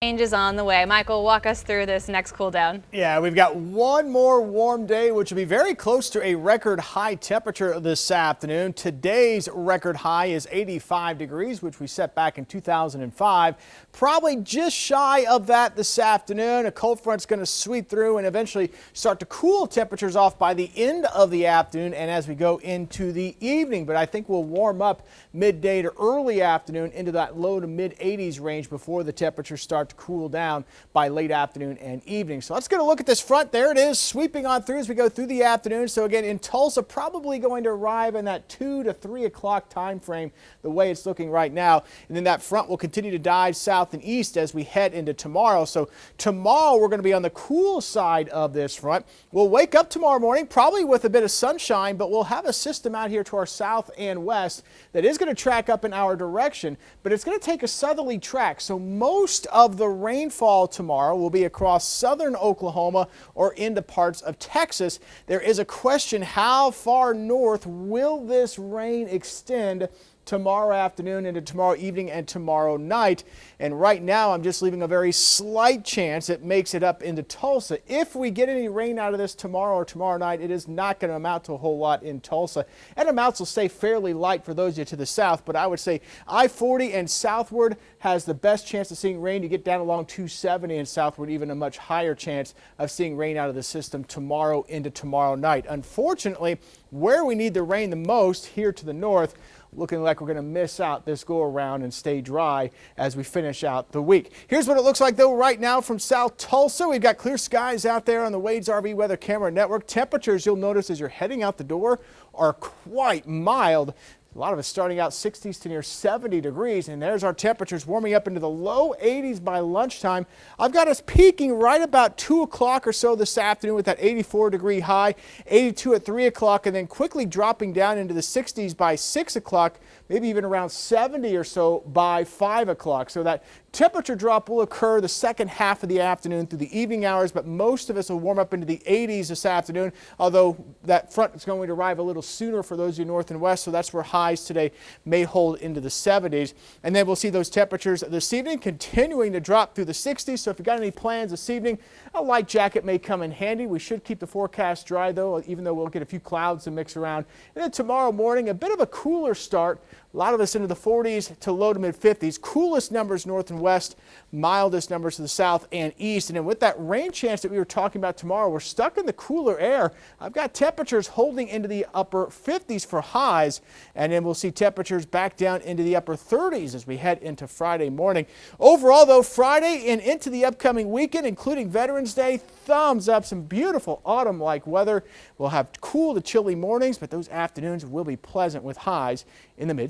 Change is on the way. Michael, walk us through this next cool down. Yeah, we've got one more warm day, which will be very close to a record high temperature this afternoon. Today's record high is 85 degrees, which we set back in 2005. Probably just shy of that this afternoon. A cold front's going to sweep through and eventually start to cool temperatures off by the end of the afternoon and as we go into the evening. But I think we'll warm up midday to early afternoon into that low to mid 80s range before the temperatures start to cool down by late afternoon and evening. So let's get a look at this front. There it is, sweeping on through as we go through the afternoon. So again, in Tulsa, probably going to arrive in that 2 to 3 o'clock time frame the way it's looking right now. And then that front will continue to dive south and east as we head into tomorrow. So tomorrow we're going to be on the cool side of this front. We'll wake up tomorrow morning probably with a bit of sunshine, but we'll have a system out here to our south and west that is going to track up in our direction, but it's going to take a southerly track. So most of the rainfall tomorrow will be across southern Oklahoma or into parts of Texas. There is a question, how far north will this rain extend tomorrow afternoon into tomorrow evening and tomorrow night? And right now I'm just leaving a very slight chance it makes it up into Tulsa. If we get any rain out of this tomorrow or tomorrow night, it is not going to amount to a whole lot in Tulsa. And amounts will stay fairly light for those of you to the south, but I would say I-40 and southward has the best chance of seeing rain. You get down along 270 and southward, even a much higher chance of seeing rain out of the system tomorrow into tomorrow night. Unfortunately, where we need the rain the most, here to the north, looking like we're going to miss out this go around and stay dry as we finish out the week. Here's what it looks like though right now from South Tulsa. We've got clear skies out there on the Wade's RV Weather Camera Network. Temperatures, you'll notice as you're heading out the door, are quite mild. A lot of us starting out 60s to near 70 degrees, and there's our temperatures warming up into the low 80s by lunchtime. I've got us peaking right about 2 o'clock or so this afternoon with that 84-degree high, 82 at 3 o'clock, and then quickly dropping down into the 60s by 6 o'clock, maybe even around 70 or so by 5 o'clock. So that temperature drop will occur the second half of the afternoon through the evening hours, but most of us will warm up into the 80s this afternoon, although that front is going to arrive a little sooner for those of you north and west, so that's where highs today may hold into the 70s. And then we'll see those temperatures this evening continuing to drop through the 60s, so if you've got any plans this evening, a light jacket may come in handy. We should keep the forecast dry though, even though we'll get a few clouds to mix around. And then tomorrow morning, a bit of a cooler start. A lot of us into the 40s to low to mid 50s. Coolest numbers north and west, mildest numbers to the south and east. And then with that rain chance that we were talking about tomorrow, we're stuck in the cooler air. I've got temperatures holding into the upper 50s for highs, and then we'll see temperatures back down into the upper 30s as we head into Friday morning. Overall though, Friday and into the upcoming weekend, including Veterans Day, thumbs up, some beautiful autumn-like weather. We'll have cool to chilly mornings, but those afternoons will be pleasant with highs in the mid